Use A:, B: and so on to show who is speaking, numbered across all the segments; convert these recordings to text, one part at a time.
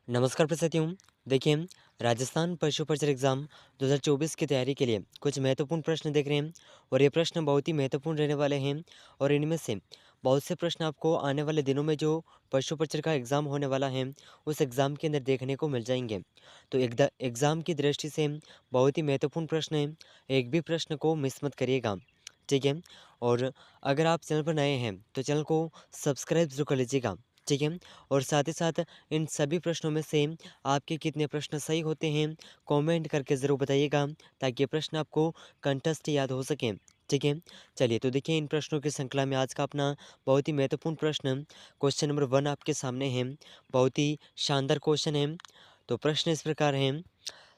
A: नमस्कार प्रस्तुतियों। देखिए, राजस्थान पशु परिचर एग्ज़ाम 2024 की तैयारी के लिए कुछ महत्वपूर्ण प्रश्न देख रहे हैं और ये प्रश्न बहुत ही महत्वपूर्ण रहने वाले हैं। और इनमें से बहुत से प्रश्न आपको आने वाले दिनों में जो पशु परिचर का एग्ज़ाम होने वाला है उस एग्ज़ाम के अंदर देखने को मिल जाएंगे। तो एग्ज़ाम की दृष्टि से बहुत ही महत्वपूर्ण प्रश्न है, एक भी प्रश्न को मिस मत करिएगा, ठीक है। और अगर आप चैनल पर नए हैं तो चैनल को सब्सक्राइब जरूर कर लीजिएगा, ठीक है। और साथ ही साथ इन सभी प्रश्नों में से आपके कितने प्रश्न सही होते हैं कमेंट करके ज़रूर बताइएगा, ताकि ये प्रश्न आपको कंठस्थ याद हो सकें, ठीक है। चलिए तो देखिए, इन प्रश्नों की श्रृंखला में आज का अपना बहुत ही महत्वपूर्ण प्रश्न क्वेश्चन नंबर 1 आपके सामने है। बहुत ही शानदार क्वेश्चन है। तो प्रश्न इस प्रकार है,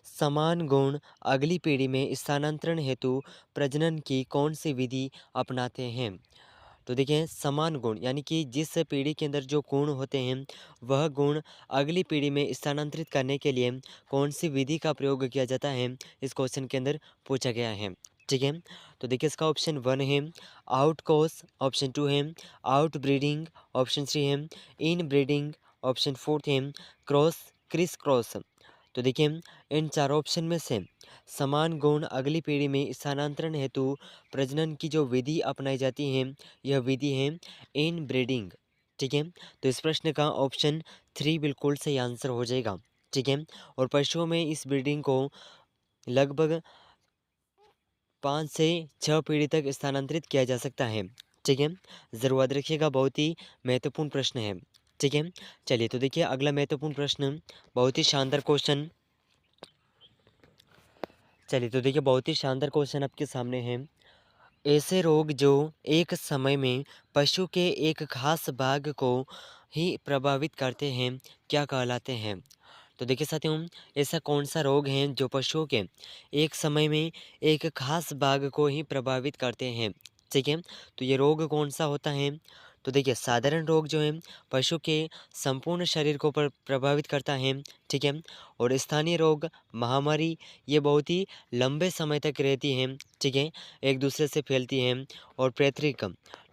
A: समान गुण अगली पीढ़ी में स्थानांतरण हेतु प्रजनन की कौन सी विधि अपनाते हैं। तो देखिए, समान गुण यानी कि जिस पीढ़ी के अंदर जो गुण होते हैं वह गुण अगली पीढ़ी में स्थानांतरित करने के लिए कौन सी विधि का प्रयोग किया जाता है, इस क्वेश्चन के अंदर पूछा गया है, ठीक है। तो देखिए, इसका ऑप्शन 1 है आउट क्रॉस, ऑप्शन 2 है आउट ब्रीडिंग, ऑप्शन 3 है इन ब्रीडिंग, ऑप्शन 4 है क्रॉस क्रिस क्रॉस। तो देखिए, इन चारों ऑप्शन में से समान गुण अगली पीढ़ी में स्थानांतरण हेतु प्रजनन की जो विधि अपनाई जाती है यह विधि है इन ब्रीडिंग, ठीक है। तो इस प्रश्न का ऑप्शन 3 बिल्कुल सही आंसर हो जाएगा, ठीक है। और पशुओं में इस ब्रीडिंग को लगभग 5 से 6 पीढ़ी तक स्थानांतरित किया जा सकता है, ठीक है। ज़रूर याद रखिएगा, बहुत ही महत्वपूर्ण प्रश्न है, ठीक है। चलिए तो देखिए, अगला महत्वपूर्ण प्रश्न, बहुत ही शानदार क्वेश्चन। चलिए तो देखिए, बहुत ही शानदार क्वेश्चन आपके सामने है। ऐसे रोग जो एक समय में पशु के एक खास भाग को ही प्रभावित करते हैं क्या कहलाते हैं। तो देखिए साथियों, ऐसा कौन सा रोग है जो पशुओं के एक समय में एक खास भाग को ही प्रभावित करते हैं, ठीक है। तो ये रोग कौन सा होता है। तो देखिए, साधारण रोग जो है पशु के संपूर्ण शरीर को प्रभावित करता है, ठीक है। और स्थानीय रोग, महामारी, ये बहुत ही लंबे समय तक रहती हैं, ठीक है, एक दूसरे से फैलती हैं। और पैतृक,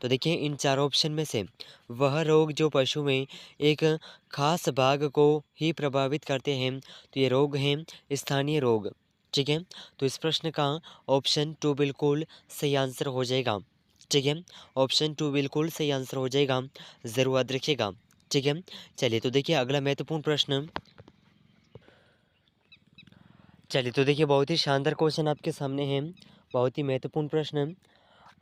A: तो देखिए इन चारों ऑप्शन में से वह रोग जो पशु में एक खास भाग को ही प्रभावित करते हैं, तो ये रोग हैं स्थानीय रोग, ठीक है। तो इस प्रश्न का ऑप्शन 2 बिल्कुल सही आंसर हो जाएगा, ठीक है। ऑप्शन 2 बिल्कुल सही आंसर हो जाएगा, ज़रूर याद रखिएगा, ठीक है। चलिए तो देखिए, अगला महत्वपूर्ण प्रश्न। चलिए तो देखिए, बहुत ही शानदार क्वेश्चन आपके सामने है, बहुत ही महत्वपूर्ण प्रश्न।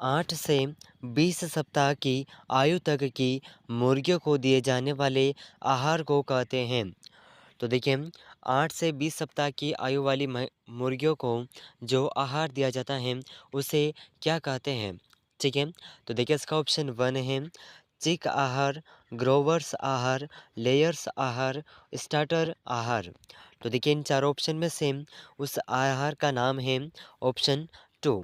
A: 8 से 20 सप्ताह की आयु तक की मुर्गियों को दिए जाने वाले आहार को कहते हैं। तो देखिए, 8 से 20 सप्ताह की आयु वाली मुर्गियों को जो आहार दिया जाता है उसे क्या कहते हैं, ठीक है। तो देखिए, इसका ऑप्शन 1 है चिक आहार, ग्रोवर्स आहार, लेयर्स आहार, स्टार्टर आहार। तो देखिए, इन चारों ऑप्शन में से उस आहार का नाम है ऑप्शन 2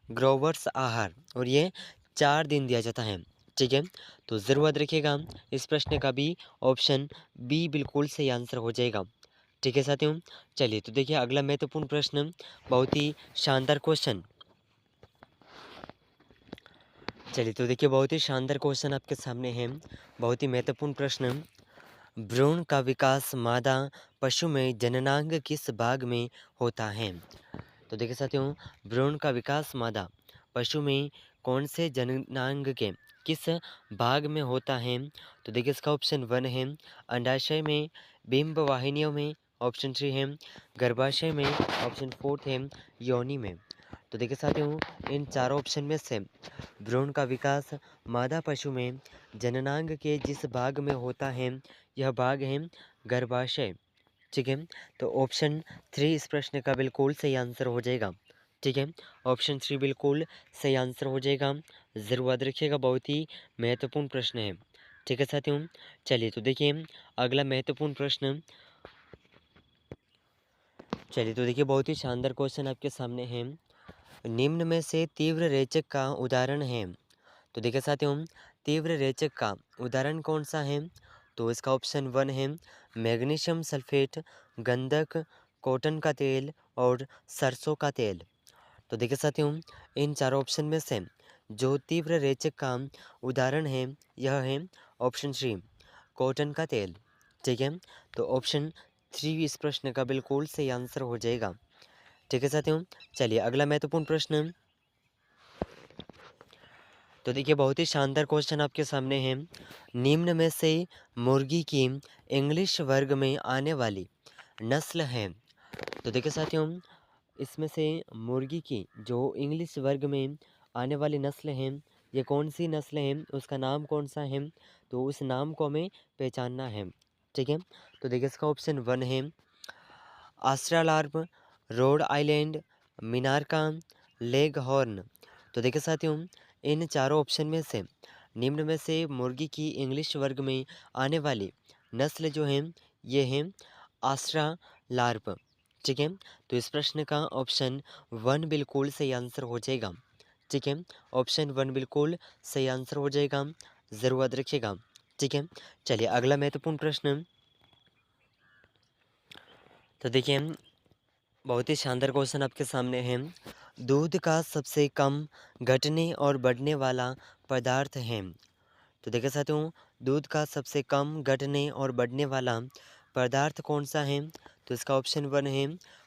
A: ग्रोवर्स आहार, और ये 4 दिन दिया जाता है, ठीक है। तो ज़रूर याद रखिएगा, इस प्रश्न का भी ऑप्शन बी बिल्कुल सही आंसर हो जाएगा, ठीक है साथियों। चलिए तो देखिए, अगला महत्वपूर्ण प्रश्न, बहुत ही शानदार क्वेश्चन। चलिए तो देखिए, बहुत ही शानदार क्वेश्चन आपके सामने है, बहुत ही महत्वपूर्ण प्रश्न। भ्रूण का विकास मादा पशु में जननांग किस भाग में होता है। तो देखिए साथियों, भ्रूण का विकास मादा पशु में कौन से जननांग के किस भाग में होता है। तो देखिए, इसका ऑप्शन 1 है अंडाशय में, बिंब वाहिनियों में, ऑप्शन 3 है गर्भाशय में, ऑप्शन 4 है योनि में। तो देखिए साथियों, इन चारों ऑप्शन में से भ्रूण का विकास मादा पशु में जननांग के जिस भाग में होता है यह भाग है गर्भाशय, ठीक है। तो ऑप्शन 3 इस प्रश्न का बिल्कुल सही आंसर हो जाएगा, ठीक है। ऑप्शन 3 बिल्कुल सही आंसर हो जाएगा, ज़रूर याद रखिएगा, बहुत ही महत्वपूर्ण प्रश्न है, ठीक है साथियों। चलिए तो देखिए, अगला महत्वपूर्ण प्रश्न। चलिए तो देखिए, बहुत ही शानदार क्वेश्चन आपके सामने है। निम्न में से तीव्र रेचक का उदाहरण है। तो देखिए साथियों, तीव्र रेचक का उदाहरण कौन सा है। तो इसका ऑप्शन 1 है मैग्नीशियम सल्फेट, गंधक, कॉटन का तेल और सरसों का तेल। तो देखिए साथियों, इन चारों ऑप्शन में से जो तीव्र रेचक का उदाहरण है यह है ऑप्शन 3 कॉटन का तेल, ठीक है, तो ऑप्शन 3 इस प्रश्न का बिल्कुल सही आंसर हो जाएगा। ठीक है साथियों, चलिए अगला महत्वपूर्ण प्रश्न। तो देखिए बहुत ही शानदार क्वेश्चन आपके सामने है। निम्न में से मुर्गी की इंग्लिश वर्ग में आने वाली नस्ल है। तो देखिए साथियों, इसमें से मुर्गी की जो इंग्लिश वर्ग में आने वाली नस्ल है, ये कौन सी नस्ल है, उसका नाम कौन सा है, तो उस नाम को हमें पहचानना है। ठीक है, तो देखिए इसका ऑप्शन 1 है ऑस्ट्रेलार्प, रोड आइलैंड, मिनारका, लेग हॉर्न। तो देखिए साथियों, इन चारों ऑप्शन में से निम्न में से मुर्गी की इंग्लिश वर्ग में आने वाली नस्ल जो है ये है ऑस्ट्रेलार्प। ठीक है, तो इस प्रश्न का ऑप्शन 1 बिल्कुल सही आंसर हो जाएगा। ठीक है, ऑप्शन 1 बिल्कुल सही आंसर हो जाएगा, ज़रूर याद रखिएगा। ठीक है, चलिए अगला महत्वपूर्ण प्रश्न। तो देखिए बहुत ही शानदार क्वेश्चन आपके सामने है। दूध का सबसे कम घटने और बढ़ने वाला पदार्थ है। तो देखिए साथियों, दूध का सबसे कम घटने और बढ़ने वाला पदार्थ कौन सा है, तो इसका ऑप्शन 1 है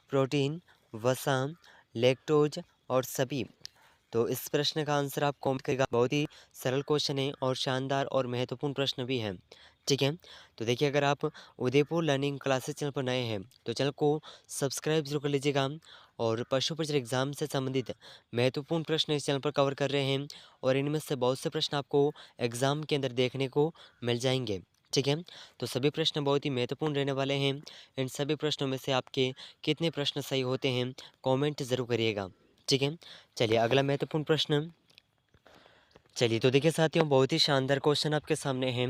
A: प्रोटीन, वसा, लैक्टोज और सभी। तो इस प्रश्न का आंसर आप कमेंट करिएगा। बहुत ही सरल क्वेश्चन है और शानदार और महत्वपूर्ण प्रश्न भी है। ठीक है, तो देखिए अगर आप उदयपुर लर्निंग क्लासेस चैनल पर नए हैं तो चैनल को सब्सक्राइब जरूर कर लीजिएगा। और पशु परिचय एग्जाम से संबंधित महत्वपूर्ण प्रश्न इस चैनल पर कवर कर रहे हैं और इनमें से बहुत से प्रश्न आपको एग्जाम के अंदर देखने को मिल जाएंगे। ठीक है, तो सभी प्रश्न बहुत ही महत्वपूर्ण रहने वाले हैं। इन सभी प्रश्नों में से आपके कितने प्रश्न सही होते हैं कमेंट ज़रूर करिएगा। ठीक है, चलिए अगला महत्वपूर्ण प्रश्न। चलिए तो देखिए साथियों, बहुत ही शानदार क्वेश्चन आपके सामने है।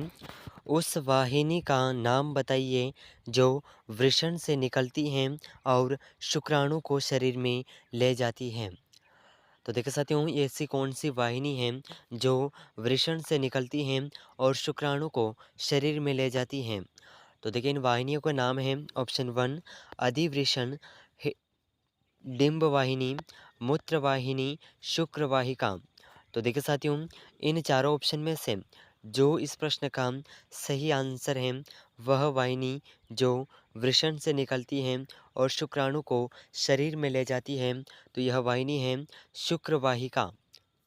A: उस वाहिनी का नाम बताइए जो वृषण से निकलती हैं और शुक्राणु को शरीर में ले जाती है। तो देखिए साथियों, ये ऐसी कौन सी वाहिनी है जो वृषण से निकलती हैं और शुक्राणु को शरीर में ले जाती हैं। तो देखिए इन वाहिनियों का नाम है ऑप्शन 1 अधिवृषण, डिंब वाहिनी, मूत्र वाहिनी, शुक्र वाहिका। तो देखिए साथियों, इन चारों ऑप्शन में से जो इस प्रश्न का सही आंसर है वह वाहिनी जो वृषण से निकलती है और शुक्राणु को शरीर में ले जाती है, तो यह वाहिनी है शुक्र वाहिका।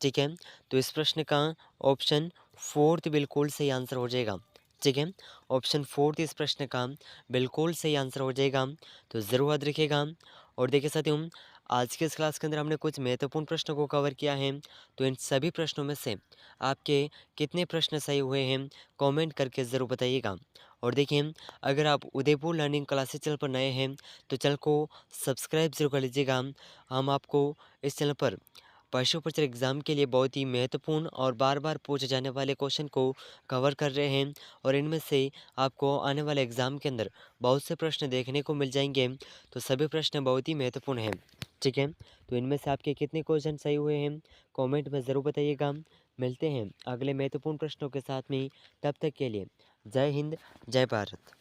A: ठीक है, तो इस प्रश्न का ऑप्शन 4 बिल्कुल सही आंसर हो जाएगा। ठीक है, ऑप्शन 4 इस प्रश्न का बिल्कुल सही आंसर हो जाएगा, तो ज़रूर याद रखिएगा। और देखिए साथियों, आज के इस क्लास के अंदर हमने कुछ महत्वपूर्ण प्रश्नों को कवर किया है। तो इन सभी प्रश्नों में से आपके कितने प्रश्न सही हुए हैं कमेंट करके ज़रूर बताइएगा। और देखिए अगर आप उदयपुर लर्निंग क्लासेस चैनल पर नए हैं तो चैनल को सब्सक्राइब जरूर कर लीजिएगा। हम आपको इस चैनल पर पशु परिचय एग्ज़ाम के लिए बहुत ही महत्वपूर्ण और बार बार पूछे जाने वाले क्वेश्चन को कवर कर रहे हैं और इनमें से आपको आने वाले एग्ज़ाम के अंदर बहुत से प्रश्न देखने को मिल जाएंगे। तो सभी प्रश्न बहुत ही महत्वपूर्ण हैं। ठीक है, तो इनमें से आपके कितने क्वेश्चन सही हुए हैं कमेंट में ज़रूर बताइएगा। मिलते हैं अगले महत्वपूर्ण प्रश्नों के साथ में, तब तक के लिए जय हिंद, जय भारत।